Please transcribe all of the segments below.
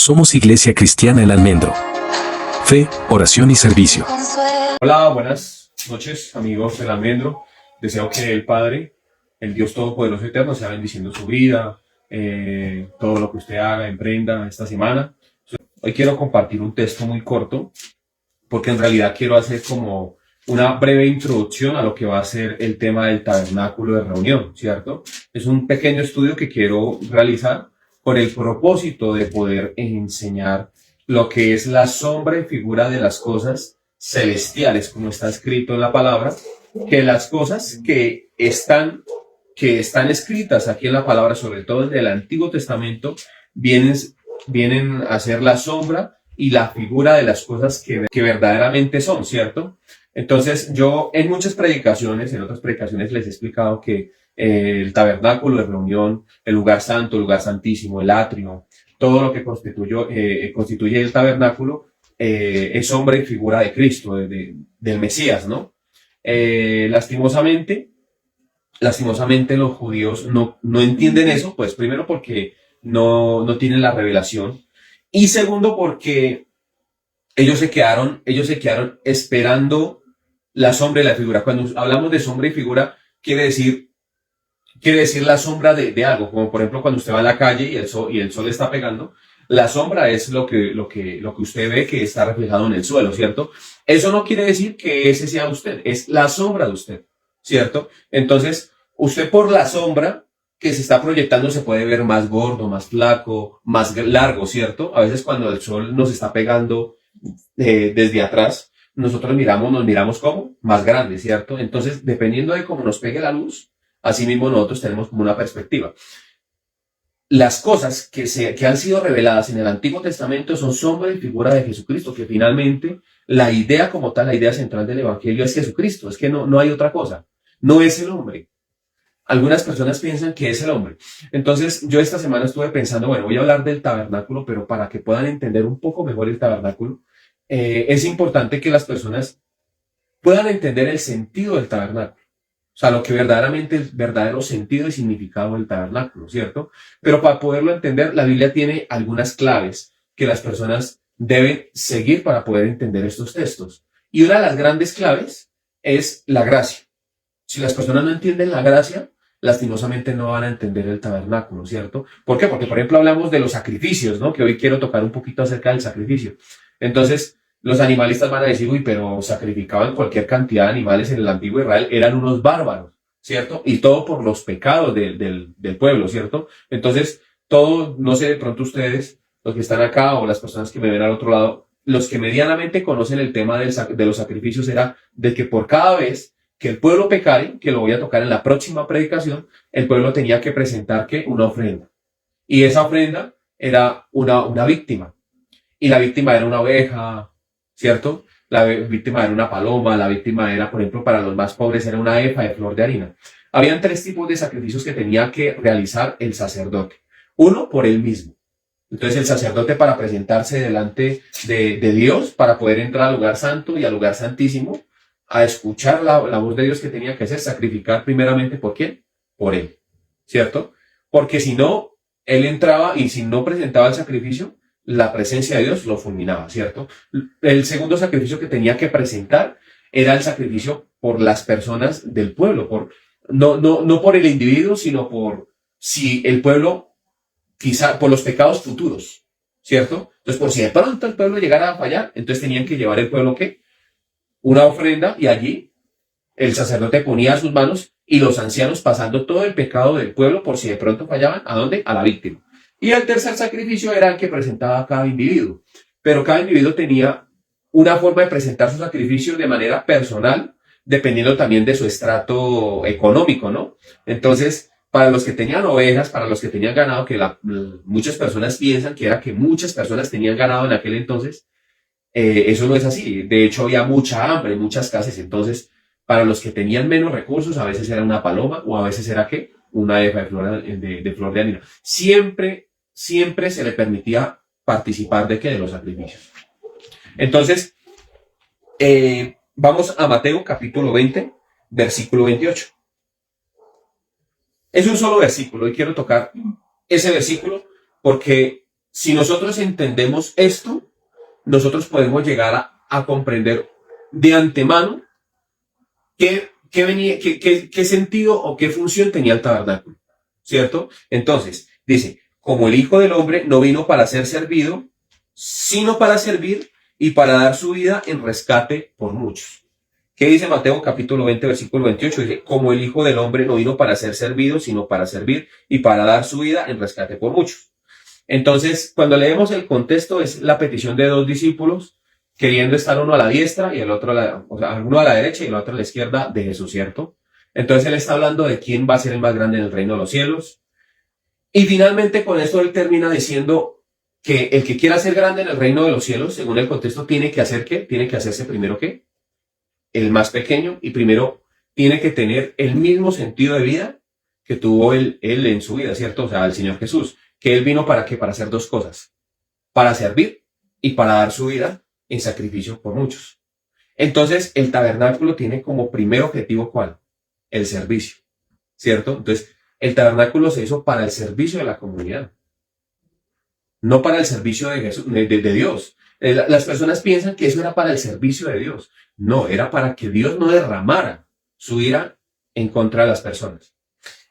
Somos Iglesia Cristiana El Almendro. Fe, oración y servicio. Hola, buenas noches, amigos del Almendro. Deseo que el Padre, el Dios Todopoderoso Eterno, sea bendiciendo su vida, todo lo que usted haga, emprenda esta semana. Hoy quiero compartir un texto muy corto, porque en realidad quiero hacer como una breve introducción a lo que va a ser el tema del tabernáculo de reunión, ¿cierto? Es un pequeño estudio que quiero realizar con el propósito de poder enseñar lo que es la sombra y figura de las cosas celestiales, como está escrito en la palabra, que las cosas que están escritas aquí en la palabra, sobre todo en el Antiguo Testamento, vienen a ser la sombra y la figura de las cosas que verdaderamente son, ¿cierto? Entonces, yo en muchas predicaciones, en otras predicaciones les he explicado que el tabernáculo de reunión, el lugar santo, el lugar santísimo, el atrio, todo lo que constituye el tabernáculo, es sombra y figura de Cristo, del Mesías, ¿no? Lastimosamente los judíos no entienden eso, pues primero porque no tienen la revelación, y segundo porque ellos se quedaron esperando la sombra y la figura. Cuando hablamos de sombra y figura, quiere decir la sombra de algo, como por ejemplo cuando usted va a la calle y el sol está pegando, la sombra es lo que usted ve que está reflejado en el suelo, ¿cierto? Eso no quiere decir que ese sea usted, es la sombra de usted, ¿cierto? Entonces, usted por la sombra que se está proyectando se puede ver más gordo, más flaco, más largo, ¿cierto? A veces cuando el sol nos está pegando desde atrás, nos miramos como más grandes, ¿cierto? Entonces, dependiendo de cómo nos pegue la luz, así mismo nosotros tenemos como una perspectiva. Las cosas que han sido reveladas en el Antiguo Testamento son sombra y figura de Jesucristo, que finalmente la idea como tal, la idea central del Evangelio es Jesucristo, es que no hay otra cosa, no es el hombre. Algunas personas piensan que es el hombre. Entonces, yo esta semana estuve pensando, bueno, voy a hablar del tabernáculo, pero para que puedan entender un poco mejor el tabernáculo, es importante que las personas puedan entender el sentido del tabernáculo. O sea, lo que verdaderamente es verdadero sentido y significado del tabernáculo, ¿cierto? Pero para poderlo entender, la Biblia tiene algunas claves que las personas deben seguir para poder entender estos textos. Y una de las grandes claves es la gracia. Si las personas no entienden la gracia, lastimosamente no van a entender el tabernáculo, ¿cierto? ¿Por qué? Porque, por ejemplo, hablamos de los sacrificios, ¿no? Que hoy quiero tocar un poquito acerca del sacrificio. Entonces, los animalistas van a decir, uy, pero sacrificaban cualquier cantidad de animales en el antiguo Israel, eran unos bárbaros, ¿cierto? Y todo por los pecados del pueblo, ¿cierto? Entonces, todo, no sé, de pronto ustedes, los que están acá o las personas que me ven al otro lado, los que medianamente conocen el tema de los sacrificios era de que por cada vez que el pueblo pecare, que lo voy a tocar en la próxima predicación, el pueblo tenía que presentar, ¿qué? Una ofrenda. Y esa ofrenda era una víctima. Y la víctima era una oveja, ¿cierto? La víctima era una paloma, la víctima era, por ejemplo, para los más pobres era una efa de flor de harina. Habían 3 tipos de sacrificios que tenía que realizar el sacerdote. Uno, por él mismo. Entonces el sacerdote, para presentarse delante de Dios, para poder entrar al lugar santo y al lugar santísimo, a escuchar la voz de Dios, que tenía que hacer, sacrificar primeramente, ¿por quién? Por él, ¿cierto? Porque si no, él entraba y si no presentaba el sacrificio, la presencia de Dios lo fulminaba, ¿cierto? El segundo sacrificio que tenía que presentar era el sacrificio por las personas del pueblo, no por el individuo, sino por si el pueblo, quizá por los pecados futuros, ¿cierto? Entonces, por si de pronto el pueblo llegara a fallar, entonces tenían que llevar el pueblo, ¿qué? Una ofrenda, y allí el sacerdote ponía sus manos y los ancianos pasando todo el pecado del pueblo por si de pronto fallaban, ¿a dónde? A la víctima. Y el tercer sacrificio era el que presentaba cada individuo. Pero cada individuo tenía una forma de presentar su sacrificio de manera personal, dependiendo también de su estrato económico, ¿no? Entonces, para los que tenían ovejas, para los que tenían ganado, que muchas personas piensan que era que muchas personas tenían ganado en aquel entonces, eso no es así. De hecho, había mucha hambre, mucha escasez. Entonces, para los que tenían menos recursos, a veces era una paloma o a veces era, ¿qué? Una efa de flor de harina. Siempre se le permitía participar de los sacrificios. Entonces, vamos a Mateo capítulo 20, versículo 28. Es un solo versículo y quiero tocar ese versículo porque si nosotros entendemos esto, nosotros podemos llegar a comprender de antemano qué sentido o qué función tenía el tabernáculo, ¿cierto? Entonces, dice, como el Hijo del Hombre no vino para ser servido, sino para servir y para dar su vida en rescate por muchos. ¿Qué dice Mateo capítulo 20, versículo 28? Dice, como el Hijo del Hombre no vino para ser servido, sino para servir y para dar su vida en rescate por muchos. Entonces, cuando leemos el contexto, es la petición de dos discípulos queriendo estar uno a la diestra y el otro o sea, uno a la derecha y el otro a la izquierda de Jesús, ¿cierto? Entonces él está hablando de quién va a ser el más grande en el reino de los cielos. Y finalmente con esto él termina diciendo que el que quiera ser grande en el reino de los cielos, según el contexto, tiene que hacer ¿qué? Tiene que hacerse primero ¿qué? El más pequeño, y primero tiene que tener el mismo sentido de vida que tuvo él en su vida, ¿cierto? O sea, el Señor Jesús, que él vino para ¿qué? Para hacer dos cosas, para servir y para dar su vida en sacrificio por muchos. Entonces, el tabernáculo tiene como primer objetivo ¿cuál? El servicio, ¿cierto? Entonces, el tabernáculo se hizo para el servicio de la comunidad, no para el servicio de Jesús, de Dios. Las personas piensan que eso era para el servicio de Dios. No, era para que Dios no derramara su ira en contra de las personas.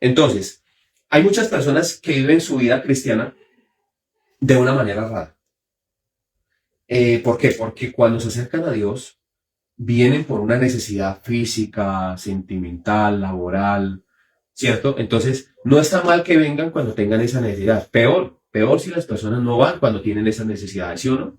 Entonces, hay muchas personas que viven su vida cristiana de una manera rara. ¿Por qué? Porque cuando se acercan a Dios, vienen por una necesidad física, sentimental, laboral, ¿cierto? Entonces, no está mal que vengan cuando tengan esa necesidad. Peor si las personas no van cuando tienen esas necesidades, ¿sí o no?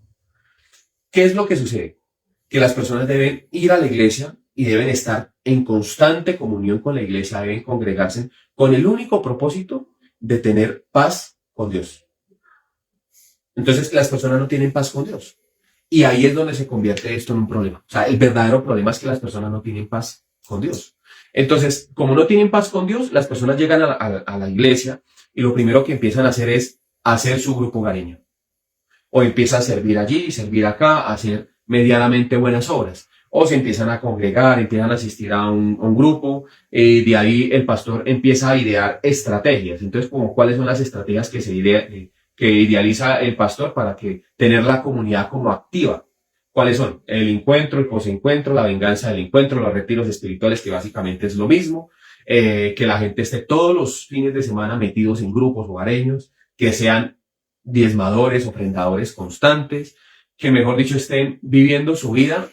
¿Qué es lo que sucede? Que las personas deben ir a la iglesia y deben estar en constante comunión con la iglesia, deben congregarse con el único propósito de tener paz con Dios. Entonces, las personas no tienen paz con Dios. Y ahí es donde se convierte esto en un problema. O sea, el verdadero problema es que las personas no tienen paz con Dios. Entonces, como no tienen paz con Dios, las personas llegan a la iglesia y lo primero que empiezan a hacer es hacer su grupo hogareño. O empiezan a servir allí, servir acá, a hacer medianamente buenas obras. O se empiezan a congregar, empiezan a asistir a un grupo, de ahí el pastor empieza a idear estrategias. Entonces, como cuáles son las estrategias que idealiza el pastor para que tener la comunidad como activa. ¿Cuáles son? El encuentro, el posencuentro, la venganza del encuentro, los retiros espirituales, que básicamente es lo mismo, que la gente esté todos los fines de semana metidos en grupos hogareños, que sean diezmadores, ofrendadores constantes, que mejor dicho estén viviendo su vida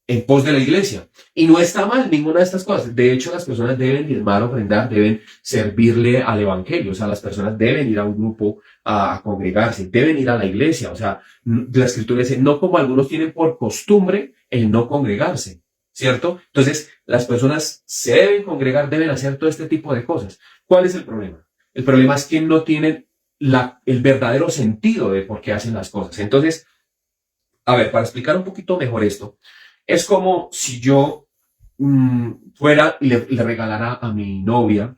en pos de la iglesia. Y no está mal ninguna de estas cosas. De hecho, las personas deben diezmar, ofrendar, deben servirle al evangelio. O sea, las personas deben ir a un grupo a congregarse, deben ir a la iglesia. O sea, la escritura dice, no como algunos tienen por costumbre el no congregarse, ¿cierto? Entonces, las personas se deben congregar, deben hacer todo este tipo de cosas. ¿Cuál es el problema? El problema es que no tienen el verdadero sentido de por qué hacen las cosas. Entonces, a ver, para explicar un poquito mejor esto, es como si yo fuera y le regalara a mi novia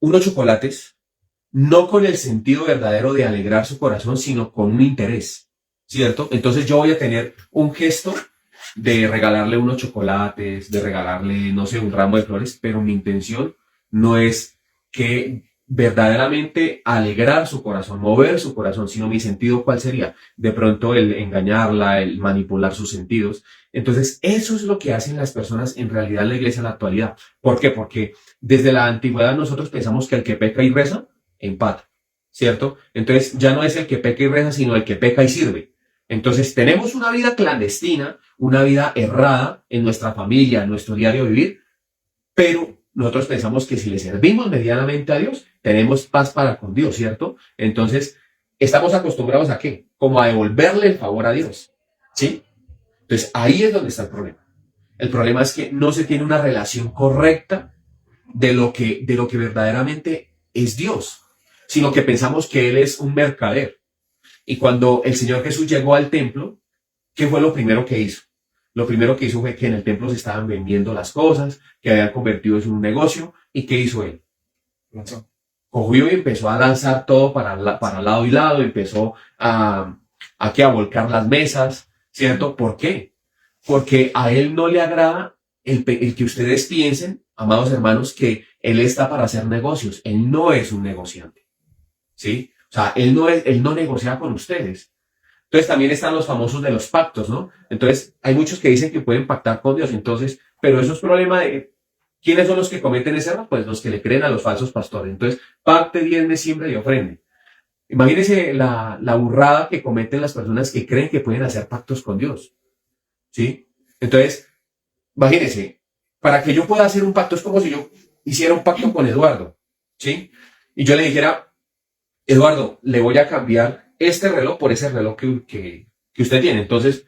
unos chocolates, no con el sentido verdadero de alegrar su corazón, sino con un interés, ¿cierto? Entonces yo voy a tener un gesto de regalarle unos chocolates, de regalarle, no sé, un ramo de flores, pero mi intención no es que verdaderamente alegrar su corazón, mover su corazón, sino mi sentido, ¿cuál sería? De pronto el engañarla, el manipular sus sentidos. Entonces, eso es lo que hacen las personas en realidad en la iglesia en la actualidad. ¿Por qué? Porque desde la antigüedad nosotros pensamos que el que peca y reza, empata, ¿cierto? Entonces, ya no es el que peca y reza, sino el que peca y sirve. Entonces, tenemos una vida clandestina, una vida errada en nuestra familia, en nuestro diario vivir, pero nosotros pensamos que si le servimos medianamente a Dios, tenemos paz para con Dios, ¿cierto? Entonces, estamos acostumbrados ¿a qué? Como a devolverle el favor a Dios, ¿sí? Entonces, ahí es donde está el problema. El problema es que no se tiene una relación correcta de lo que verdaderamente es Dios, sino que pensamos que Él es un mercader. Y cuando el Señor Jesús llegó al templo, ¿qué fue lo primero que hizo? Lo primero que hizo fue que en el templo se estaban vendiendo las cosas, que habían convertido eso en un negocio. ¿Y qué hizo Él? Cogió y empezó a lanzar todo para lado y lado, empezó a volcar las mesas, ¿cierto? ¿Por qué? Porque a Él no le agrada el que ustedes piensen, amados hermanos, que Él está para hacer negocios. Él no es un negociante, ¿sí? O sea, él no negocia con ustedes. Entonces también están los famosos de los pactos, ¿no? Entonces hay muchos que dicen que pueden pactar con Dios, entonces, pero eso es problema de quiénes son los que cometen ese error, pues los que le creen a los falsos pastores. Entonces, pacte, diezme, siembra y ofrende. Imagínense la burrada que cometen las personas que creen que pueden hacer pactos con Dios, ¿sí? Entonces, imagínense, para que yo pueda hacer un pacto es como si yo hiciera un pacto con Eduardo, ¿sí? Y yo le dijera, Eduardo, le voy a cambiar este reloj por ese reloj que usted tiene. Entonces,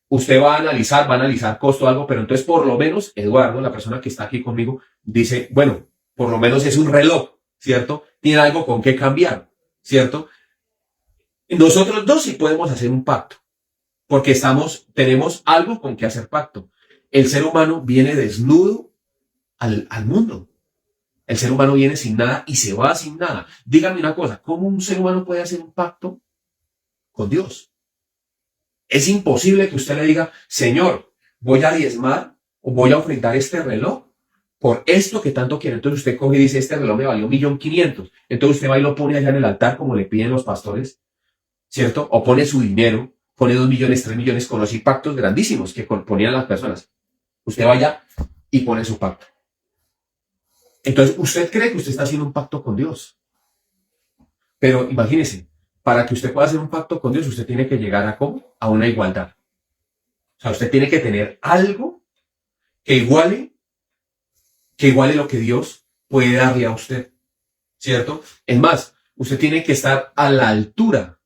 usted va a analizar costo o algo, pero entonces por lo menos Eduardo, la persona que está aquí conmigo, dice, bueno, por lo menos es un reloj, ¿cierto? Tiene algo con qué cambiar, ¿cierto? Nosotros dos sí podemos hacer un pacto, porque tenemos algo con qué hacer pacto. El ser humano viene desnudo al mundo. El ser humano viene sin nada y se va sin nada. Dígame una cosa, ¿cómo un ser humano puede hacer un pacto con Dios? Es imposible que usted le diga, Señor, voy a diezmar o voy a ofrendar este reloj por esto que tanto quiere. Entonces usted coge y dice, este reloj me valió 1.500.000. Entonces usted va y lo pone allá en el altar como le piden los pastores, ¿cierto? O pone su dinero, pone 2 millones, 3 millones, conocí pactos grandísimos que ponían las personas. Usted va allá y pone su pacto. Entonces usted cree que usted está haciendo un pacto con Dios. Pero imagínese, para que usted pueda hacer un pacto con Dios, usted tiene que llegar a ¿cómo? A una igualdad. O sea, usted tiene que tener algo que iguale lo que Dios puede darle a usted, ¿cierto? Es más, usted tiene que estar a la altura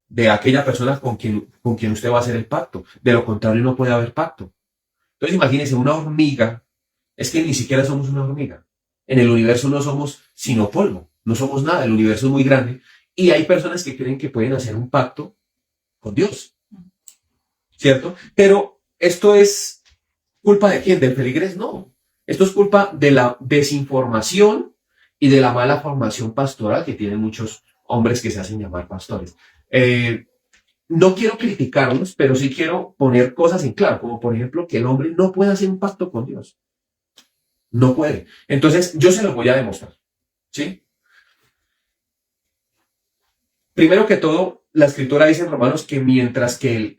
de aquella persona con quien usted va a hacer el pacto. De lo contrario, no puede haber pacto. Entonces, imagínese, una hormiga, es que ni siquiera somos una hormiga. En el universo no somos sino polvo, no somos nada, el universo es muy grande y hay personas que creen que pueden hacer un pacto con Dios, ¿cierto? Pero esto es culpa de quién, del feligrés, no. Esto es culpa de la desinformación y de la mala formación pastoral que tienen muchos hombres que se hacen llamar pastores. No quiero criticarlos, pero sí quiero poner cosas en claro, como por ejemplo que el hombre no puede hacer un pacto con Dios. No puede. Entonces, yo se los voy a demostrar, ¿sí? Primero que todo, la escritura dice en Romanos que mientras que el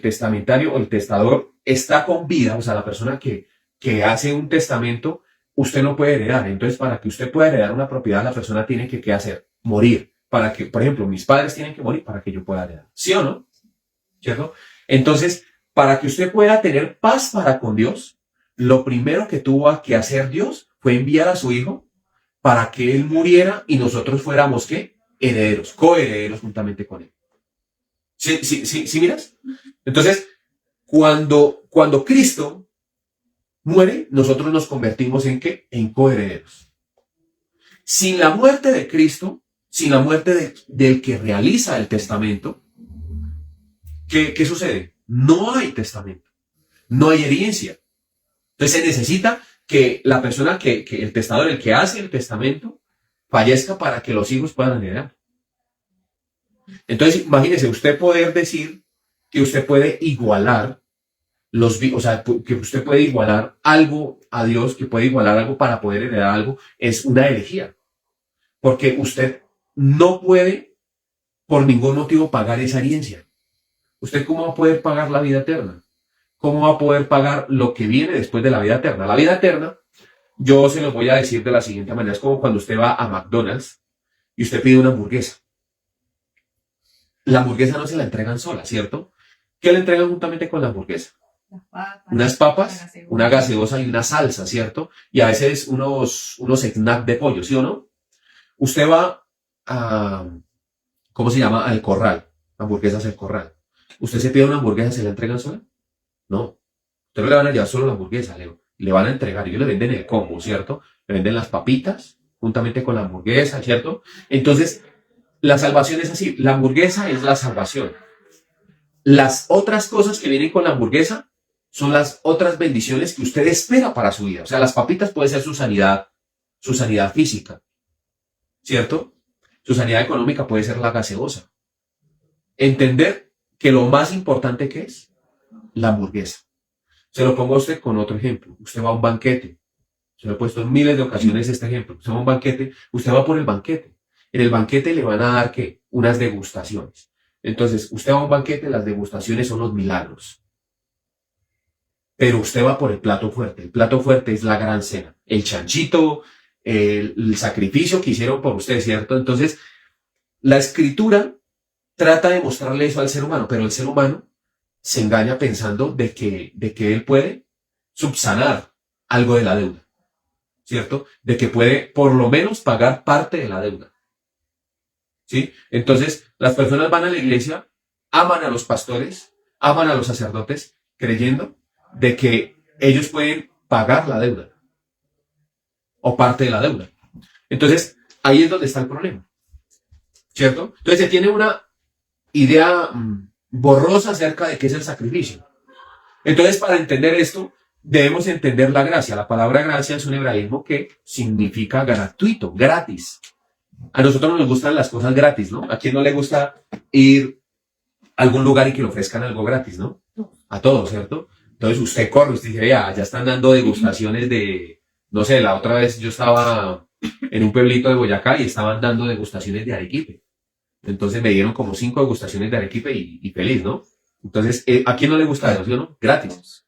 testamentario o el testador está con vida, o sea, la persona que hace un testamento, usted no puede heredar. Entonces, para que usted pueda heredar una propiedad, la persona tiene que, ¿qué hacer? Morir. Para que, por ejemplo, mis padres tienen que morir para que yo pueda heredar. ¿Sí o no? ¿Cierto? Entonces, para que usted pueda tener paz para con Dios, lo primero que tuvo que hacer Dios fue enviar a su hijo para que él muriera y nosotros fuéramos, ¿qué? Herederos, coherederos juntamente con él. ¿Sí miras? Entonces, cuando Cristo muere, nosotros nos convertimos en ¿qué? En coherederos. Sin la muerte de Cristo, sin la muerte del que realiza el testamento, ¿qué sucede? No hay testamento, no hay herencia. Entonces se necesita que la persona el testador, el que hace el testamento, fallezca para que los hijos puedan heredar. Entonces, imagínese usted poder decir que usted puede igualar o sea, que usted puede igualar algo a Dios, que puede igualar algo para poder heredar algo, es una herejía. Porque usted no puede por ningún motivo pagar esa herencia. ¿Usted cómo va a poder pagar la vida eterna? ¿Cómo va a poder pagar lo que viene después de la vida eterna? La vida eterna, yo se lo voy a decir de la siguiente manera. Es como cuando usted va a McDonald's y usted pide una hamburguesa. La hamburguesa no se la entregan sola, ¿cierto? ¿Qué le entregan juntamente con la hamburguesa? Unas papas, una gaseosa y una salsa, ¿cierto? Y a veces unos snacks de pollo, ¿sí o no? Usted va a, ¿cómo se llama? Al corral. Hamburguesas El Corral. ¿Usted se pide una hamburguesa, se la entregan sola? No. Usted no le van a llevar solo la hamburguesa, le van a entregar. Ellos le venden el combo, ¿cierto? Le venden las papitas juntamente con la hamburguesa, ¿cierto? Entonces, la salvación es así. La hamburguesa es la salvación. Las otras cosas que vienen con la hamburguesa son las otras bendiciones que usted espera para su vida. O sea, las papitas puede ser su sanidad física, ¿cierto? Su sanidad económica puede ser la gaseosa. Entender que lo más importante que es la hamburguesa. Se lo pongo a usted con otro ejemplo. Usted va a un banquete. Se lo he puesto en miles de ocasiones este ejemplo. Usted va a un banquete, usted va por el banquete. En el banquete le van a dar, ¿qué? Unas degustaciones. Entonces, usted va a un banquete, las degustaciones son los milagros. Pero usted va por el plato fuerte. El plato fuerte es la gran cena. El chanchito, el sacrificio que hicieron por usted, ¿cierto? Entonces, la escritura trata de mostrarle eso al ser humano, pero el ser humano se engaña pensando de que él puede subsanar algo de la deuda, ¿cierto? De que puede por lo menos pagar parte de la deuda, ¿sí? Entonces, las personas van a la iglesia, aman a los pastores, aman a los sacerdotes, creyendo de que ellos pueden pagar la deuda o parte de la deuda. Entonces, ahí es donde está el problema, ¿cierto? Entonces, se tiene una idea borrosa acerca de qué es el sacrificio. Entonces, para entender esto, debemos entender la gracia. La palabra gracia es un hebraísmo que significa gratuito, gratis. A nosotros nos gustan las cosas gratis, ¿no? ¿A quién no le gusta ir a algún lugar y que le ofrezcan algo gratis, no? A todos, ¿cierto? Entonces usted corre, usted dice, ya están dando degustaciones de, no sé, la otra vez yo estaba en un pueblito de Boyacá y estaban dando degustaciones de arequipe. Entonces me dieron como 5 degustaciones de arequipe y feliz, ¿no? Entonces, ¿a quién no le gusta eso, sí o no? Gratis.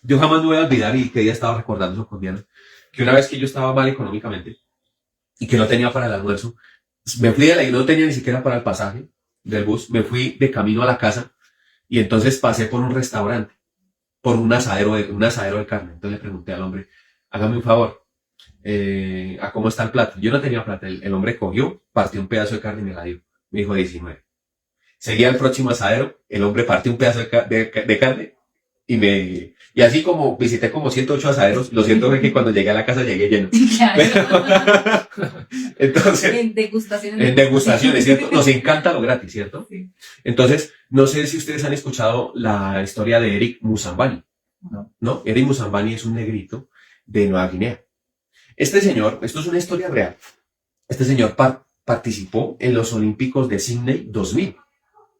Yo jamás me voy a olvidar, y que día estaba recordando eso con Diana, que una vez que yo estaba mal económicamente y que no tenía para el almuerzo, me fui de la y no tenía ni siquiera para el pasaje del bus, me fui de camino a la casa y entonces pasé por un restaurante, por un asadero de carne. Entonces le pregunté al hombre, hágame un favor, ¿a cómo está el plato? Yo no tenía plata, el hombre cogió, partió un pedazo de carne y me la dio. Me dijo 19. Seguía el próximo asadero, el hombre partió un pedazo de carne y así como visité como 108 asaderos, lo cierto es que cuando llegué a la casa llegué lleno. Claro. Entonces, En degustaciones. en degustaciones, ¿cierto? Nos encanta lo gratis, ¿cierto? Sí. Entonces, no sé si ustedes han escuchado la historia de Eric Musambani. ¿No? Eric Musambani es un negrito de Nueva Guinea. Este señor, esto es una historia real, este señor participó en los Olímpicos de Sydney 2000,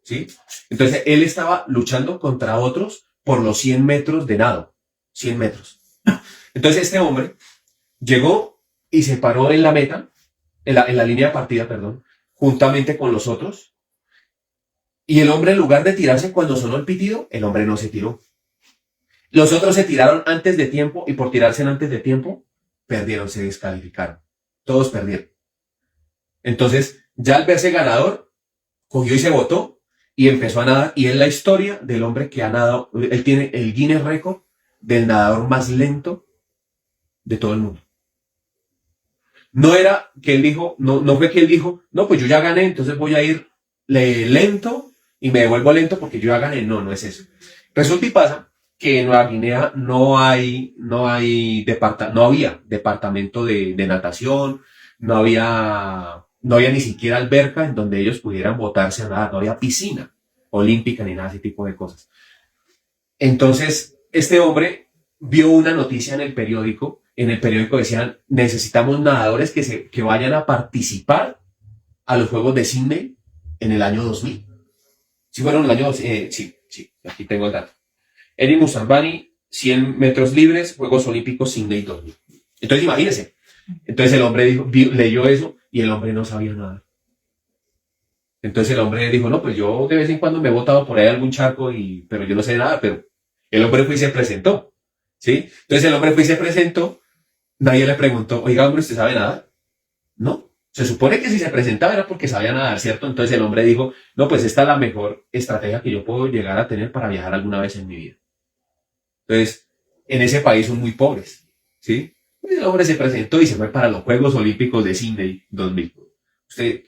¿sí? Entonces, él estaba luchando contra otros por los 100 metros de nado, 100 metros. Entonces, este hombre llegó y se paró en la meta, en la línea de partida, perdón, juntamente con los otros, y el hombre, en lugar de tirarse cuando sonó el pitido, el hombre no se tiró. Los otros se tiraron antes de tiempo, y por tirarse antes de tiempo, perdieron, se descalificaron. Todos perdieron. Entonces, ya al verse ganador, cogió y se botó y empezó a nadar. Y es la historia del hombre que ha nadado. Él tiene el Guinness Record del nadador más lento de todo el mundo. No era que él dijo, no fue que él dijo, no, pues yo ya gané, entonces voy a ir lento y me devuelvo lento porque yo ya gané. No es eso. Resulta y pasa que en Nueva Guinea no había departamento de natación, no había ni siquiera alberca en donde ellos pudieran botarse a nadar, no había piscina olímpica ni nada de ese tipo de cosas. Entonces, este hombre vio una noticia en el periódico decían, necesitamos nadadores que vayan a participar a los Juegos de Sydney en el año 2000. Si fueron el año, sí, aquí tengo el dato. Eric Musambani, 100 metros libres, Juegos Olímpicos Sydney 2000. Entonces, imagínense. Entonces el hombre leyó eso y el hombre no sabía nada. Entonces el hombre dijo, no, pues yo de vez en cuando me he botado por ahí algún charco, pero yo no sé nada, pero el hombre fue y se presentó, ¿sí? Entonces el hombre fue y se presentó, nadie le preguntó, oiga, hombre, ¿usted sabe nadar? No. Se supone que si se presentaba era porque sabía nadar, ¿cierto? Entonces el hombre dijo, no, pues esta es la mejor estrategia que yo puedo llegar a tener para viajar alguna vez en mi vida. Entonces, en ese país son muy pobres, ¿sí? El hombre se presentó y se fue para los Juegos Olímpicos de Sydney 2000.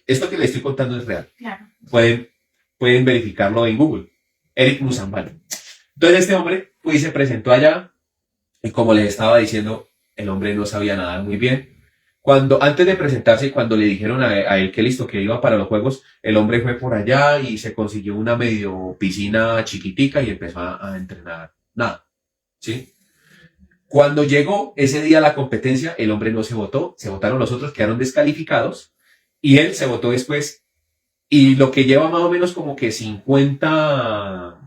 Esto que le estoy contando es real. Claro. Pueden verificarlo en Google. Eric Musambani. Entonces este hombre fue y se presentó allá y, como les estaba diciendo, el hombre no sabía nadar muy bien. Antes de presentarse y cuando le dijeron a él que listo, que iba para los Juegos, el hombre fue por allá y se consiguió una medio piscina chiquitica y empezó a entrenar nada, ¿sí? Cuando llegó ese día a la competencia, el hombre no se votó, se votaron los otros, quedaron descalificados y él se votó después. Y lo que lleva más o menos como que 50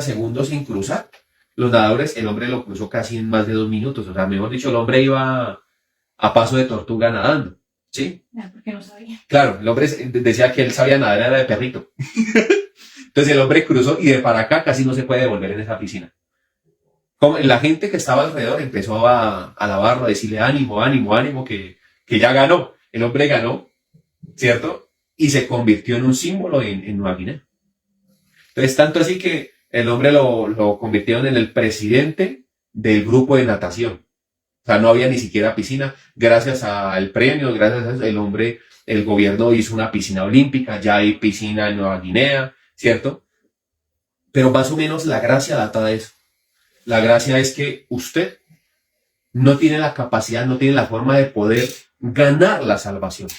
segundos sin cruzar los nadadores, el hombre lo cruzó casi en más de 2 minutos. O sea, mejor dicho, el hombre iba a paso de tortuga nadando, ¿sí? Porque no sabía. Claro, el hombre decía que él sabía nadar, era de perrito. Entonces el hombre cruzó y de para acá casi no se puede devolver en esa piscina. Como la gente que estaba alrededor empezó a alabarlo, a decirle ánimo, ánimo, ánimo, que ya ganó. El hombre ganó, ¿cierto? Y se convirtió en un símbolo en Nueva Guinea. Entonces, tanto así que el hombre lo convirtieron en el presidente del grupo de natación. O sea, no había ni siquiera piscina. Gracias al premio, gracias a eso, el gobierno hizo una piscina olímpica, ya hay piscina en Nueva Guinea, ¿cierto? Pero más o menos la gracia data de eso. La gracia es que usted no tiene la capacidad, no tiene la forma de poder ganar la salvación,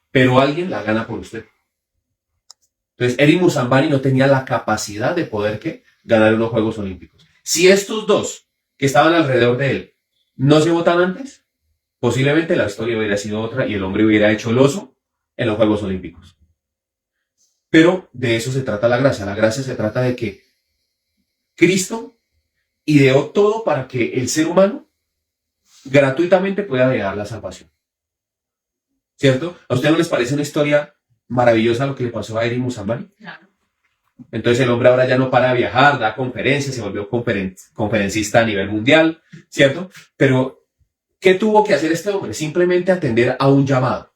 pero alguien la gana por usted. Entonces, Eric Musambani no tenía la capacidad de poder ganar unos Juegos Olímpicos. Si estos dos que estaban alrededor de él no se votan antes, posiblemente la historia hubiera sido otra y el hombre hubiera hecho el oso en los Juegos Olímpicos. Pero de eso se trata la gracia. La gracia se trata de que Cristo ideó todo para que el ser humano gratuitamente pueda llegar a la salvación. ¿Cierto? ¿A usted no les parece una historia maravillosa lo que le pasó a Eric Musambani? Claro. Entonces el hombre ahora ya no para de viajar, da conferencias, se volvió conferencista a nivel mundial, ¿cierto? Pero, ¿qué tuvo que hacer este hombre? Simplemente atender a un llamado,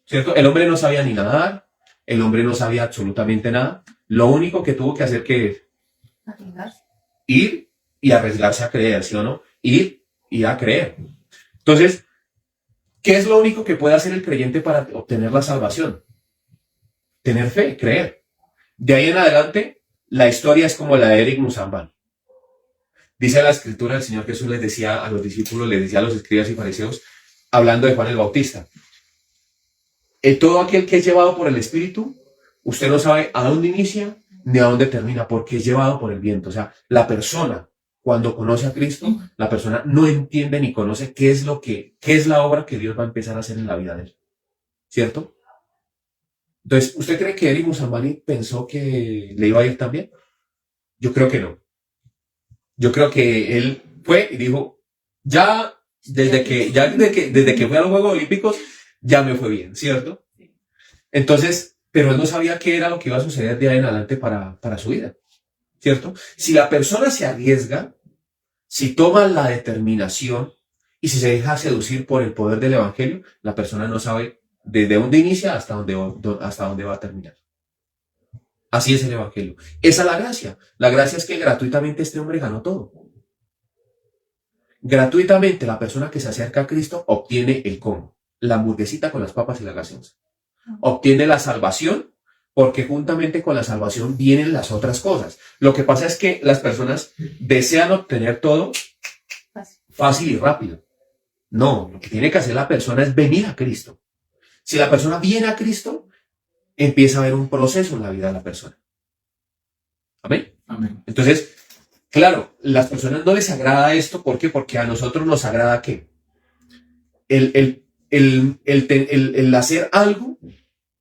¿cierto? El hombre no sabía ni nadar, el hombre no sabía absolutamente nada. Lo único que tuvo que hacer que ir y arriesgarse a creer, ¿sí o no? Ir y a creer. Entonces, ¿qué es lo único que puede hacer el creyente para obtener la salvación? Tener fe, creer. De ahí en adelante, la historia es como la de Eric Musambani. Dice la escritura, el Señor Jesús les decía a los discípulos, les decía a los escribas y fariseos, hablando de Juan el Bautista. Todo aquel que es llevado por el Espíritu, usted no sabe a dónde inicia ni a dónde termina, porque es llevado por el viento. O sea, la persona, cuando conoce a Cristo, la persona no entiende ni conoce qué es la obra que Dios va a empezar a hacer en la vida de él. ¿Cierto? Entonces, ¿usted cree que Eric Musambani pensó que le iba a ir tan bien? Yo creo que no. Yo creo que él fue y dijo, desde que fui a los Juegos Olímpicos, ya me fue bien, ¿cierto? Entonces, pero él no sabía qué era lo que iba a suceder de ahí en adelante para su vida, ¿cierto? Si la persona se arriesga, si toma la determinación y si se deja seducir por el poder del Evangelio, la persona no sabe desde dónde inicia hasta dónde va a terminar. Así es el Evangelio. Esa es la gracia. La gracia es que gratuitamente este hombre ganó todo. Gratuitamente la persona que se acerca a Cristo obtiene el combo. La hamburguesita con las papas y la gaseosa. Obtiene la salvación porque juntamente con la salvación vienen las otras cosas. Lo que pasa es que las personas desean obtener todo fácil y rápido. No, lo que tiene que hacer la persona es venir a Cristo. Si la persona viene a Cristo, empieza a haber un proceso en la vida de la persona. Amén. Amén. Entonces, claro, las personas no les agrada esto. ¿Por qué? Porque a nosotros nos agrada ¿qué? El hacer algo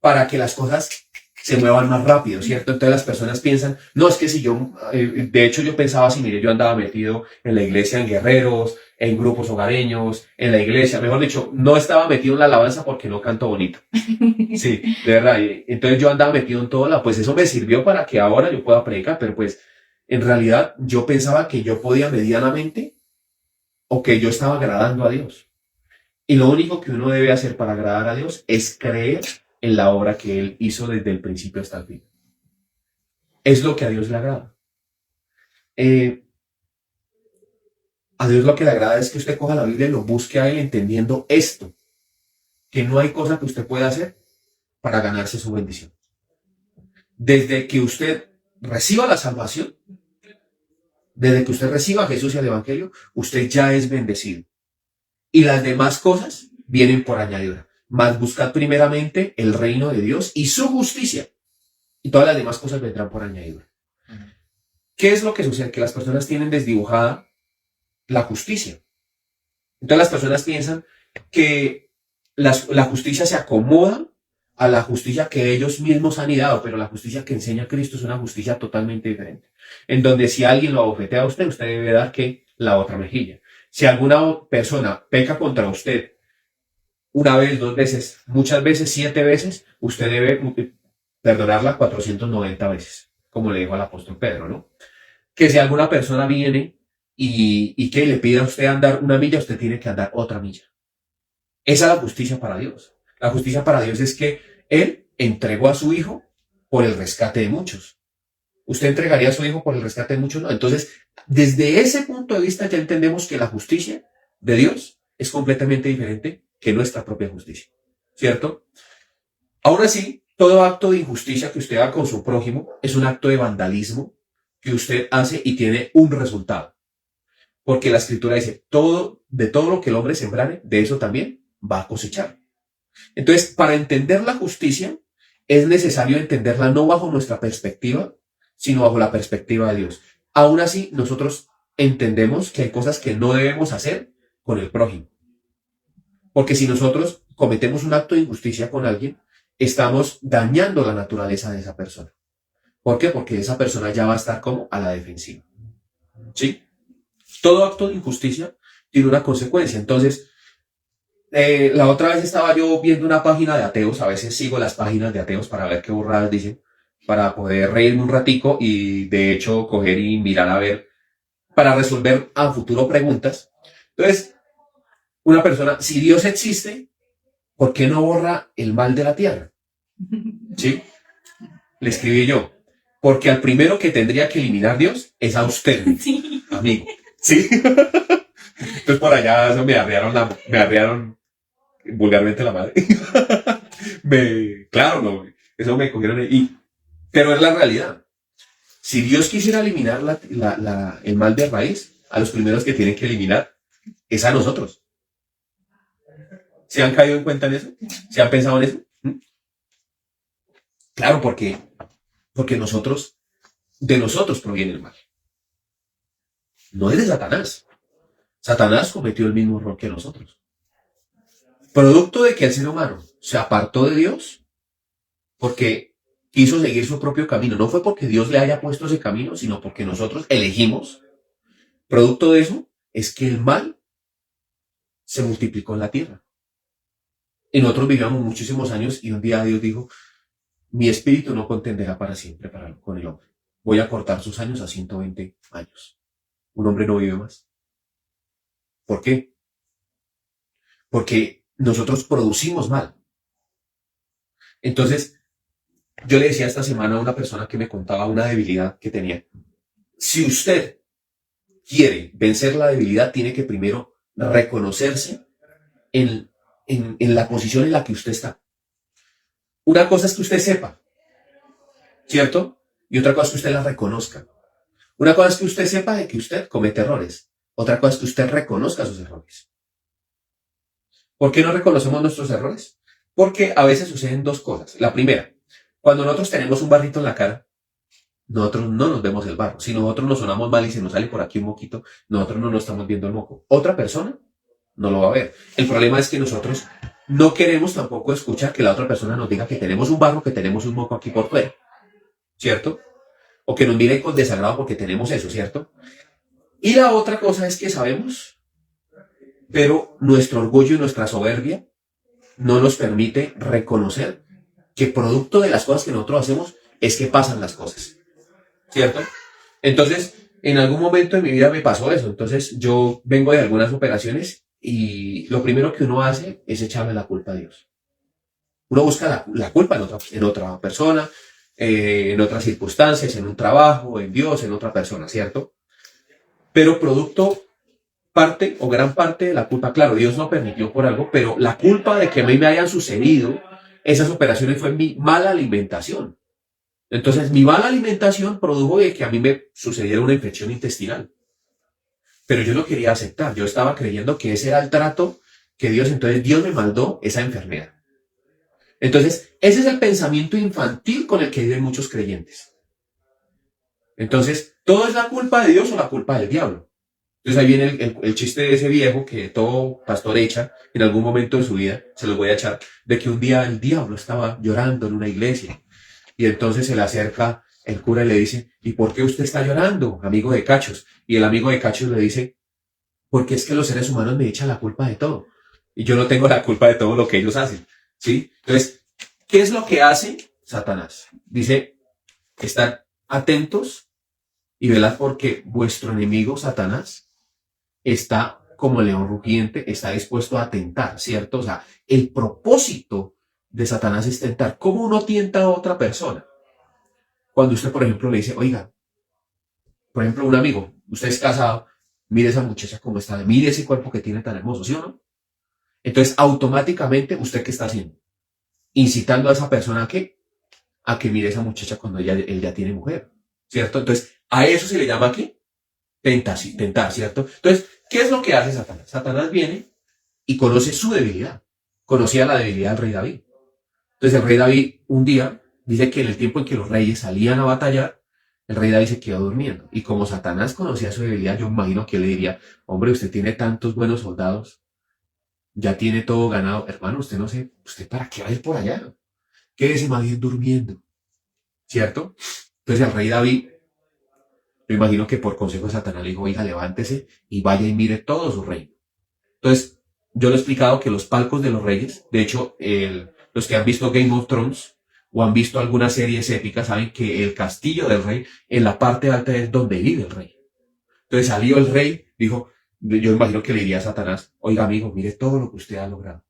para que las cosas se muevan más rápido, ¿cierto? Entonces las personas piensan, no, es que si yo, de hecho yo pensaba así, mire, yo andaba metido en la iglesia, en guerreros, en grupos hogareños, en la iglesia, mejor dicho, no estaba metido en la alabanza porque no canto bonito. Sí, de verdad. Entonces yo andaba metido en todo pues eso me sirvió para que ahora yo pueda predicar, pero pues en realidad yo pensaba que yo podía medianamente o que yo estaba agradando a Dios. Y lo único que uno debe hacer para agradar a Dios es creer en la obra que Él hizo desde el principio hasta el fin. Es lo que a Dios le agrada. A Dios lo que le agrada es que usted coja la Biblia y lo busque a Él entendiendo esto, que no hay cosa que usted pueda hacer para ganarse su bendición. Desde que usted reciba la salvación, desde que usted reciba a Jesús y al Evangelio, usted ya es bendecido. Y las demás cosas vienen por añadidura. Mas buscad primeramente el reino de Dios y su justicia. Y todas las demás cosas vendrán por añadidura. ¿Qué es lo que sucede? Que las personas tienen desdibujada la justicia. Entonces las personas piensan que la justicia se acomoda a la justicia que ellos mismos han ideado, pero la justicia que enseña Cristo es una justicia totalmente diferente. En donde si alguien lo abofetea a usted, usted debe dar que la otra mejilla. Si alguna persona peca contra usted una vez, dos veces, muchas veces, 7 veces, usted debe perdonarla 490 veces, como le dijo al apóstol Pedro, ¿no? Que si alguna persona viene y que le pida a usted andar 1 milla, usted tiene que andar otra milla. Esa es la justicia para Dios. La justicia para Dios es que Él entregó a su Hijo por el rescate de muchos. ¿Usted entregaría a su Hijo por el rescate de muchos? No. Entonces, desde ese punto de vista ya entendemos que la justicia de Dios es completamente diferente que nuestra propia justicia. ¿Cierto? Aún así, todo acto de injusticia que usted haga con su prójimo es un acto de vandalismo que usted hace y tiene un resultado. Porque la Escritura dice, de todo lo que el hombre sembrare, de eso también va a cosechar. Entonces, para entender la justicia, es necesario entenderla no bajo nuestra perspectiva, sino bajo la perspectiva de Dios. Aún así, nosotros entendemos que hay cosas que no debemos hacer con el prójimo. Porque si nosotros cometemos un acto de injusticia con alguien, estamos dañando la naturaleza de esa persona. ¿Por qué? Porque esa persona ya va a estar como a la defensiva. ¿Sí? Todo acto de injusticia tiene una consecuencia. Entonces, la otra vez estaba yo viendo una página de ateos, a veces sigo las páginas de ateos para ver qué burradas dicen, para poder reírme un ratico y de hecho coger y mirar a ver, para resolver a futuro preguntas. Entonces, una persona, si Dios existe, ¿por qué no borra el mal de la tierra? ¿Sí? Le escribí yo, porque al primero que tendría que eliminar Dios es a usted, Sí. amigo. ¿Sí? Entonces por allá eso me arrearon vulgarmente la madre. Claro, no, eso me cogieron ahí. Pero es la realidad. Si Dios quisiera eliminar el mal de raíz, a los primeros que tienen que eliminar es a nosotros. ¿Se han caído en cuenta en eso? ¿Se han pensado en eso? Claro, porque de nosotros proviene el mal. No es de Satanás. Satanás cometió el mismo error que nosotros. Producto de que el ser humano se apartó de Dios porque quiso seguir su propio camino. No fue porque Dios le haya puesto ese camino, sino porque nosotros elegimos. Producto de eso es que el mal se multiplicó en la tierra. Y nosotros vivíamos muchísimos años y un día Dios dijo, mi espíritu no contenderá para siempre con el hombre. Voy a cortar sus años a 120 años. Un hombre no vive más. ¿Por qué? Porque nosotros producimos mal. Entonces, yo le decía esta semana a una persona que me contaba una debilidad que tenía. Si usted quiere vencer la debilidad, tiene que primero reconocerse en la posición en la que usted está. Una cosa es que usted sepa, ¿cierto? Y otra cosa es que usted la reconozca. Una cosa es que usted sepa de que usted comete errores. Otra cosa es que usted reconozca sus errores. ¿Por qué no reconocemos nuestros errores? Porque a veces suceden dos cosas. La primera, cuando nosotros tenemos un barrito en la cara, nosotros no nos vemos el barro. Si nosotros nos sonamos mal y se nos sale por aquí un moquito, nosotros no nos estamos viendo el moco. Otra persona no lo va a ver. El problema es que nosotros no queremos tampoco escuchar que la otra persona nos diga que tenemos un barro, que tenemos un moco aquí por fuera. ¿Cierto? O que nos miren con desagrado porque tenemos eso, ¿cierto? Y la otra cosa es que sabemos, pero nuestro orgullo y nuestra soberbia no nos permite reconocer que producto de las cosas que nosotros hacemos es que pasan las cosas, ¿cierto? Entonces, en algún momento de mi vida me pasó eso. Entonces, yo vengo de algunas operaciones y lo primero que uno hace es echarle la culpa a Dios. Uno busca la culpa en otra persona, en otras circunstancias, en un trabajo, en Dios, en otra persona, ¿cierto? Pero parte o gran parte de la culpa, claro, Dios no permitió por algo, pero la culpa de que a mí me hayan sucedido esas operaciones fue mi mala alimentación. Entonces, mi mala alimentación produjo de que a mí me sucediera una infección intestinal. Pero yo no quería aceptar, yo estaba creyendo que ese era el trato que entonces Dios me mandó esa enfermedad. Entonces, ese es el pensamiento infantil con el que viven muchos creyentes. Entonces, ¿todo es la culpa de Dios o la culpa del diablo? Entonces ahí viene el chiste de ese viejo que todo pastor echa en algún momento de su vida, se los voy a echar, de que un día el diablo estaba llorando en una iglesia. Y entonces se le acerca el cura y le dice, ¿y por qué usted está llorando, amigo de Cachos? Y el amigo de Cachos le dice, porque es que los seres humanos me echan la culpa de todo. Y yo no tengo la culpa de todo lo que ellos hacen. ¿Sí? Entonces, ¿qué es lo que hace Satanás? Dice, estar atentos y velad porque vuestro enemigo Satanás está como león rugiente, está dispuesto a tentar, ¿cierto? O sea, el propósito de Satanás es tentar. ¿Cómo uno tienta a otra persona? Cuando usted, por ejemplo, le dice, oiga, por ejemplo, un amigo, usted es casado, mire esa muchacha cómo está, mire ese cuerpo que tiene tan hermoso, ¿sí o no? Entonces, automáticamente, ¿usted qué está haciendo? Incitando a esa persona a que mire esa muchacha cuando él ya tiene mujer, ¿cierto? Entonces, a eso se le llama ¿qué? Tentar, ¿cierto? Entonces, ¿qué es lo que hace Satanás? Satanás viene y conoce su debilidad. Conocía la debilidad del rey David. Entonces, el rey David un día dice que en el tiempo en que los reyes salían a batallar, el rey David se quedó durmiendo. Y como Satanás conocía su debilidad, yo imagino que él le diría, hombre, usted tiene tantos buenos soldados, ya tiene todo ganado. Hermano, usted no sé, ¿usted para qué va a ir por allá? Quédese más bien durmiendo, ¿cierto? Entonces el rey David, me imagino que por consejo de Satanás le dijo, hija, levántese y vaya y mire todo su reino. Entonces, yo le he explicado que los palcos de los reyes, de hecho, los que han visto Game of Thrones o han visto algunas series épicas, saben que el castillo del rey, en la parte alta es donde vive el rey. Entonces salió el rey, dijo, yo imagino que le diría a Satanás, oiga amigo, mire todo lo que usted ha logrado.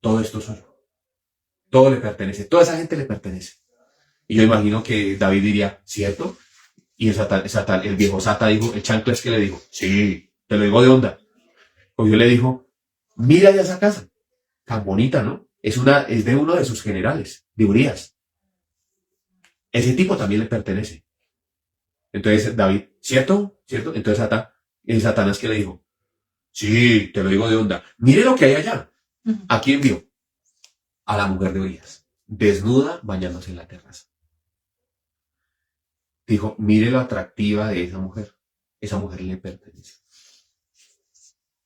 Todo esto es suyo. Todo le pertenece, toda esa gente le pertenece. Y yo imagino que David diría, ¿cierto? Y el viejo Sata dijo, el chanto es que le dijo, sí, te lo digo de onda. O yo le dijo, mira ya esa casa, tan bonita, ¿no? Es de uno de sus generales, de Urias. Ese tipo también le pertenece. Entonces David, ¿cierto? ¿Cierto? Entonces el Satanás que le dijo, sí, te lo digo de onda. Mire lo que hay allá. ¿A quién vio? A la mujer de Urias, desnuda, bañándose en la terraza. Dijo, mire lo atractiva de esa mujer. Esa mujer le pertenece.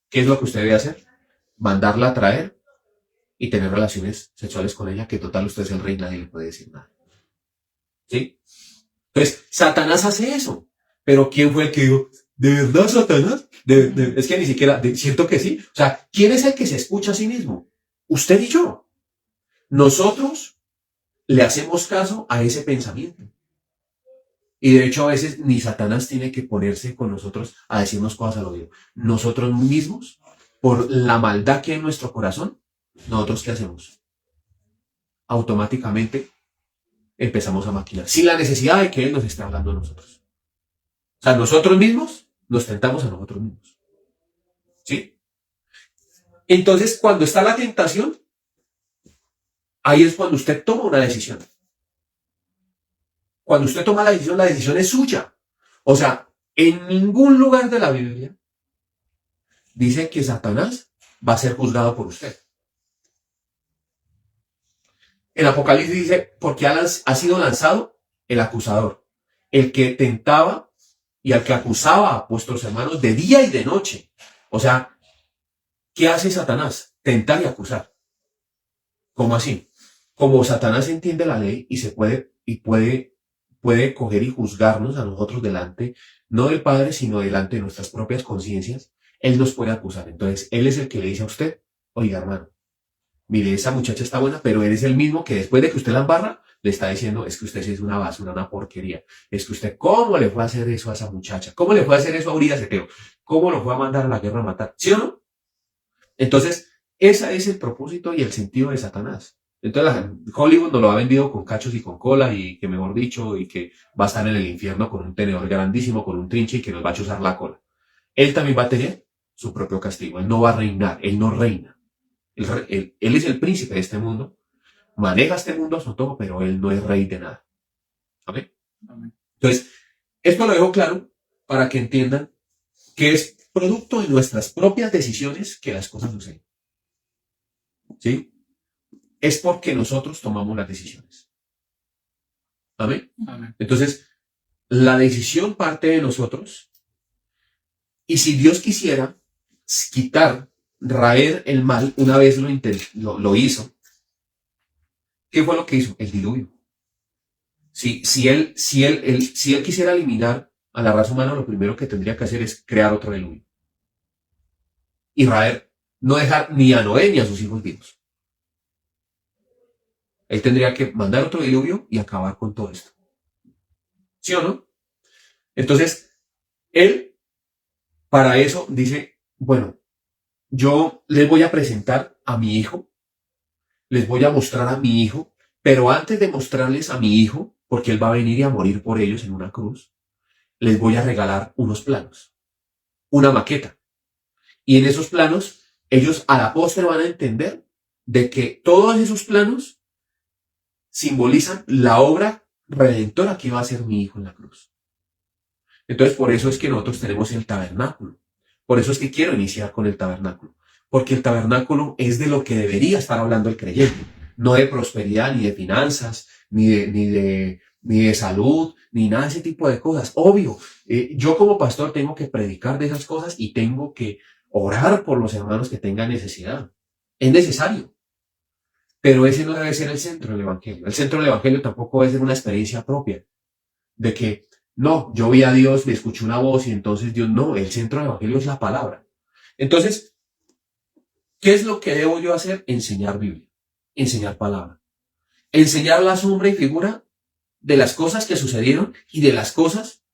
¿Qué es lo que usted debe hacer? Mandarla a traer y tener relaciones sexuales con ella, que total usted es el rey, nadie le puede decir nada. ¿Sí? Entonces, Satanás hace eso. Pero ¿quién fue el que dijo, ¿de verdad Satanás? Es que ni siquiera, siento que sí. O sea, ¿quién es el que se escucha a sí mismo? Usted y yo. Nosotros le hacemos caso a ese pensamiento. Y de hecho a veces ni Satanás tiene que ponerse con nosotros a decirnos cosas al oído. Nosotros mismos, por la maldad que hay en nuestro corazón, ¿nosotros qué hacemos? Automáticamente empezamos a maquinar, sin la necesidad de que Él nos esté hablando a nosotros. O sea, nosotros mismos nos tentamos a nosotros mismos. ¿Sí? Entonces, cuando está la tentación, ahí es cuando usted toma una decisión. Cuando usted toma la decisión es suya. O sea, en ningún lugar de la Biblia dice que Satanás va a ser juzgado por usted. En Apocalipsis dice, porque ha sido lanzado el acusador, el que tentaba y al que acusaba a vuestros hermanos de día y de noche. O sea, ¿qué hace Satanás? Tentar y acusar. ¿Cómo así? Como Satanás entiende la ley y puede coger y juzgarnos a nosotros delante, no del Padre, sino delante de nuestras propias conciencias, Él nos puede acusar. Entonces, Él es el que le dice a usted, oiga hermano, mire, esa muchacha está buena, pero Él es el mismo que después de que usted la embarra, le está diciendo, es que usted sí es una basura, una porquería. Es que usted, ¿cómo le fue a hacer eso a esa muchacha? ¿Cómo le fue a hacer eso a Urias Eteo? ¿Cómo lo fue a mandar a la guerra a matar? ¿Sí o no? Entonces, ese es el propósito y el sentido de Satanás. Entonces, Hollywood nos lo ha vendido con cachos y con cola y que, mejor dicho, y que va a estar en el infierno con un tenedor grandísimo, con un trinche y que nos va a chuzar la cola. Él también va a tener su propio castigo. Él no va a reinar. Él no reina. Él es el príncipe de este mundo. Maneja este mundo a su antojo, pero él no es rey de nada. ¿Amén? Amén. Entonces, esto lo dejo claro para que entiendan que es producto de nuestras propias decisiones que las cosas suceden. ¿Sí? Es porque nosotros tomamos las decisiones. ¿Amén? Amén. Entonces, la decisión parte de nosotros. Y si Dios quisiera quitar, raer el mal, una vez lo hizo. ¿Qué fue lo que hizo? El diluvio. Si él quisiera eliminar a la raza humana lo primero que tendría que hacer es crear otro diluvio. Israel no dejar ni a Noé ni a sus hijos vivos. Él tendría que mandar otro diluvio y acabar con todo esto. ¿Sí o no? Entonces, él, para eso, dice, bueno, yo les voy a presentar a mi hijo, les voy a mostrar a mi hijo, pero antes de mostrarles a mi hijo, porque él va a venir y a morir por ellos en una cruz, les voy a regalar unos planos, una maqueta. Y en esos planos, ellos a la postre van a entender de que todos esos planos simbolizan la obra redentora que va a hacer mi hijo en la cruz. Entonces, por eso es que nosotros tenemos el tabernáculo. Por eso es que quiero iniciar con el tabernáculo. Porque el tabernáculo es de lo que debería estar hablando el creyente. No de prosperidad, ni de finanzas, ni de salud, ni nada de ese tipo de cosas. Obvio, yo como pastor tengo que predicar de esas cosas y tengo que orar por los hermanos que tengan necesidad. Es necesario. Pero ese no debe ser el centro del evangelio. El centro del evangelio tampoco debe ser una experiencia propia. De que, no, yo vi a Dios, me escuché una voz y entonces Dios, no, el centro del evangelio es la palabra. Entonces, ¿qué es lo que debo yo hacer? Enseñar Biblia, enseñar palabra. Enseñar la sombra y figura de las cosas que sucedieron y de las cosas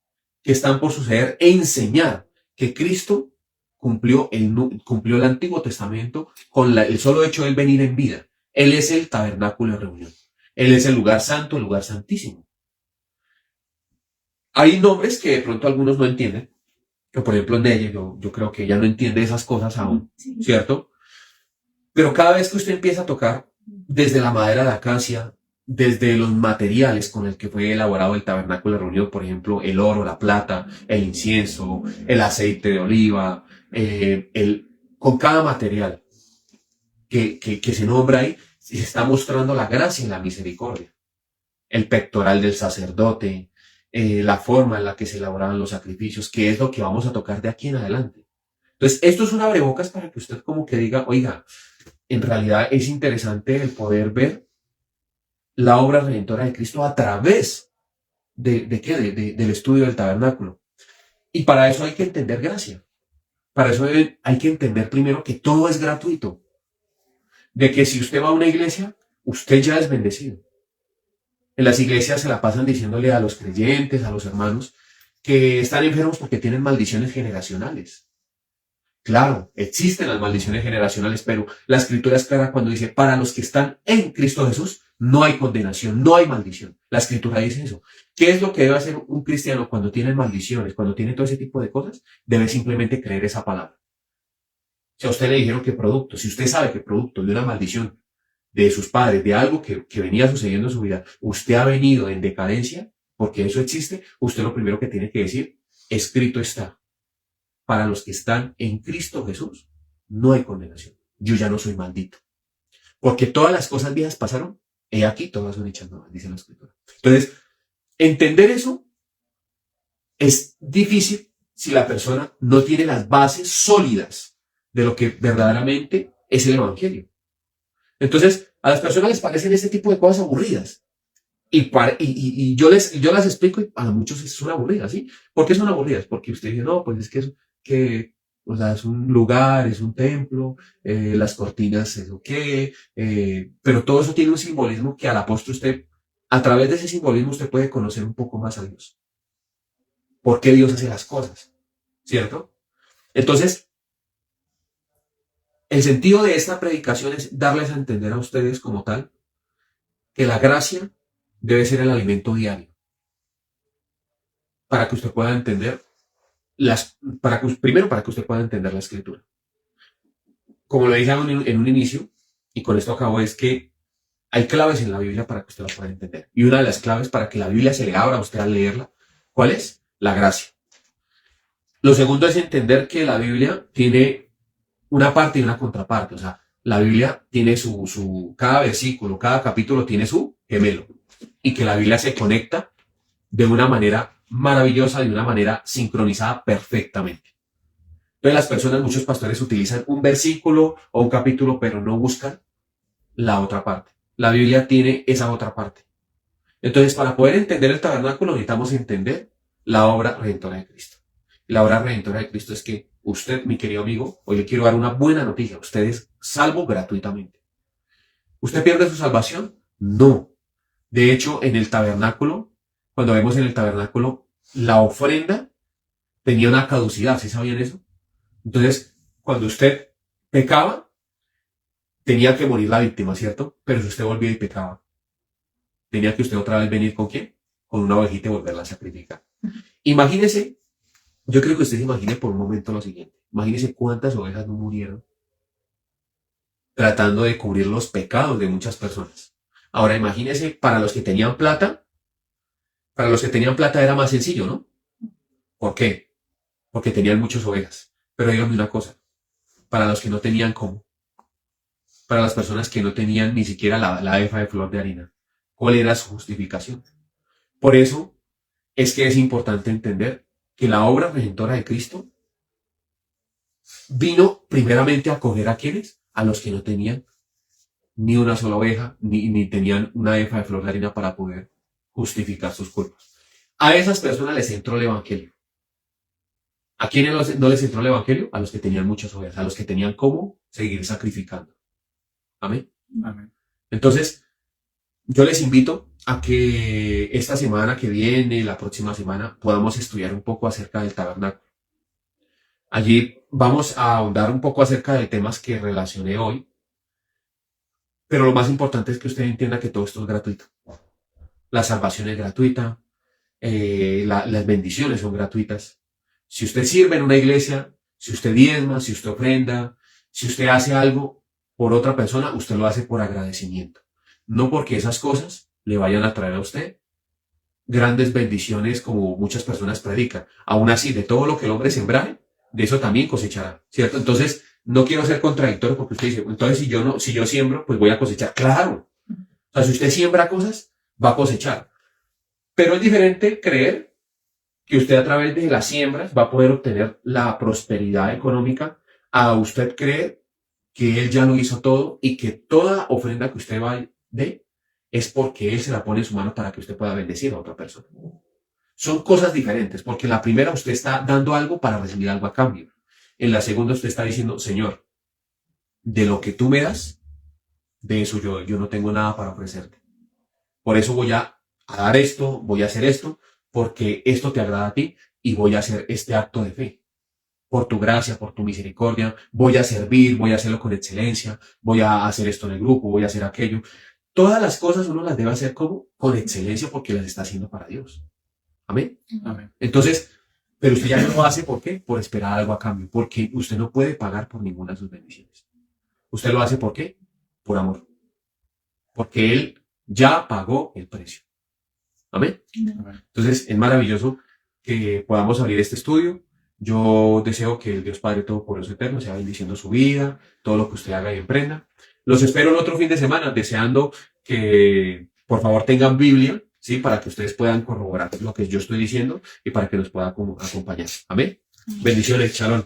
que están por suceder. Enseñar que Cristo cumplió el Antiguo Testamento con el solo hecho de él venir en vida. Él es el tabernáculo de reunión. Él es el lugar santo, el lugar santísimo. Hay nombres que de pronto algunos no entienden. Que por ejemplo Neye, yo creo que ella no entiende esas cosas aún, ¿cierto? Pero cada vez que usted empieza a tocar desde la madera de acacia, desde los materiales con el que fue elaborado el tabernáculo de reunión, por ejemplo, el oro, la plata, el incienso, el aceite de oliva, con cada material que se nombra ahí, se está mostrando la gracia y la misericordia. El pectoral del sacerdote, la forma en la que se elaboraban los sacrificios, que es lo que vamos a tocar de aquí en adelante. Entonces, esto es un abrebocas para que usted como que diga, oiga, en realidad es interesante el poder ver la obra redentora de Cristo a través del estudio del tabernáculo. Y para eso hay que entender gracia. Para eso hay que entender primero que todo es gratuito. De que si usted va a una iglesia, usted ya es bendecido. En las iglesias se la pasan diciéndole a los creyentes, a los hermanos, que están enfermos porque tienen maldiciones generacionales. Claro, existen las maldiciones generacionales, pero la escritura es clara cuando dice, para los que están en Cristo Jesús, no hay condenación, no hay maldición. La escritura dice eso. ¿Qué es lo que debe hacer un cristiano cuando tiene maldiciones, cuando tiene todo ese tipo de cosas? Debe simplemente creer esa palabra. Si a usted le dijeron que producto, si usted sabe que producto de una maldición de sus padres, de algo que venía sucediendo en su vida, usted ha venido en decadencia, porque eso existe, usted lo primero que tiene que decir, escrito está. Para los que están en Cristo Jesús, no hay condenación. Yo ya no soy maldito. Porque todas las cosas viejas pasaron, he aquí todas son hechas nuevas, dice la escritura. Entonces, entender eso es difícil si la persona no tiene las bases sólidas de lo que verdaderamente es el evangelio. Entonces, a las personas les parecen este tipo de cosas aburridas. Y yo las explico y a muchos son aburridas, ¿sí? ¿Por qué son aburridas? Porque usted dice, no, pues es o sea, es un lugar, es un templo, las cortinas es pero todo eso tiene un simbolismo que a la postre usted, a través de ese simbolismo usted puede conocer un poco más a Dios. ¿Por qué Dios hace las cosas? ¿Cierto? Entonces, el sentido de esta predicación es darles a entender a ustedes como tal que la gracia debe ser el alimento diario para que usted pueda entender primero para que usted pueda entender la escritura. Como lo dije en un inicio, y con esto acabo, es que hay claves en la Biblia para que usted la pueda entender. Y una de las claves para que la Biblia se le abra a usted al leerla, ¿cuál es? La gracia. Lo segundo es entender que la Biblia tiene una parte y una contraparte. O sea, la Biblia tiene cada versículo, cada capítulo tiene su gemelo. Y que la Biblia se conecta de una manera maravillosa, de una manera sincronizada perfectamente. Entonces las personas, muchos pastores utilizan un versículo o un capítulo, pero no buscan la otra parte. La Biblia tiene esa otra parte. Entonces, para poder entender el tabernáculo necesitamos entender la obra redentora de Cristo. La obra redentora de Cristo es que usted, mi querido amigo, hoy le quiero dar una buena noticia. Usted es salvo gratuitamente. ¿Usted pierde su salvación? No. De hecho, en el tabernáculo, cuando vemos en el tabernáculo, la ofrenda tenía una caducidad. ¿Sí sabían eso? Entonces, cuando usted pecaba, tenía que morir la víctima, ¿cierto? Pero si usted volvía y pecaba, tenía que usted otra vez venir ¿con quién? Con una ovejita y volverla a sacrificar. Imagínese, yo creo que usted se imagine por un momento lo siguiente. Imagínese cuántas ovejas no murieron tratando de cubrir los pecados de muchas personas. Ahora imagínese, para los que tenían plata era más sencillo, ¿no? ¿Por qué? Porque tenían muchas ovejas. Pero dígame una cosa, para los que no tenían cómo, para las personas que no tenían ni siquiera la efa de flor de harina, ¿cuál era su justificación? Por eso es que es importante entender que la obra redentora de Cristo vino primeramente a acoger a quienes, a los que no tenían ni una sola oveja, ni tenían una efa de flor de harina para poder justificar sus culpas. A esas personas les entró el evangelio. ¿A quiénes no les entró el evangelio? A los que tenían muchas ovejas, a los que tenían cómo seguir sacrificando. Amén. Amén. Entonces, yo les invito a que esta semana que viene, la próxima semana, podamos estudiar un poco acerca del tabernáculo. Allí vamos a ahondar un poco acerca de temas que relacioné hoy, pero lo más importante es que usted entienda que todo esto es gratuito. La salvación es gratuita, las bendiciones son gratuitas. Si usted sirve en una iglesia, si usted diezma, si usted ofrenda, si usted hace algo por otra persona, usted lo hace por agradecimiento. No porque esas cosas le vayan a traer a usted grandes bendiciones como muchas personas predican. Aún así, de todo lo que el hombre sembrare, de eso también cosechará, ¿cierto? Entonces, no quiero ser contradictorio porque usted dice, entonces si yo siembro, pues voy a cosechar. Claro. O sea, si usted siembra cosas, va a cosechar. Pero es diferente creer que usted a través de las siembras va a poder obtener la prosperidad económica a usted creer que él ya lo hizo todo y que toda ofrenda que usted va de es porque él se la pone en su mano para que usted pueda bendecir a otra persona. Son cosas diferentes, porque en la primera usted está dando algo para recibir algo a cambio. En la segunda usted está diciendo, Señor, de lo que tú me das, de eso yo no tengo nada para ofrecerte. Por eso voy a dar esto, voy a hacer esto, porque esto te agrada a ti y voy a hacer este acto de fe. Por tu gracia, por tu misericordia, voy a servir, voy a hacerlo con excelencia, voy a hacer esto en el grupo, voy a hacer aquello. Todas las cosas uno las debe hacer como con excelencia porque las está haciendo para Dios. Amén. Amén. Entonces, pero usted ya no lo hace, ¿por qué? Por esperar algo a cambio, porque usted no puede pagar por ninguna de sus bendiciones. Usted lo hace ¿por qué? Por amor. Porque Él ya pagó el precio. Amén. Amén. Entonces, es maravilloso que podamos abrir este estudio. Yo deseo que el Dios Padre Todopoderoso Eterno sea bendiciendo su vida, todo lo que usted haga y emprenda. Los espero el otro fin de semana, deseando que por favor tengan Biblia, ¿sí? Para que ustedes puedan corroborar lo que yo estoy diciendo y para que nos puedan acompañar. Amén. Bendiciones, shalom.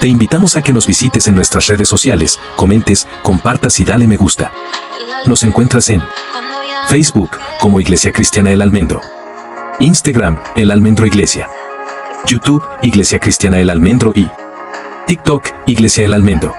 Te invitamos a que nos visites en nuestras redes sociales, comentes, compartas y dale me gusta. Nos encuentras en Facebook como Iglesia Cristiana El Almendro, Instagram El Almendro Iglesia, YouTube Iglesia Cristiana El Almendro y TikTok Iglesia El Almendro.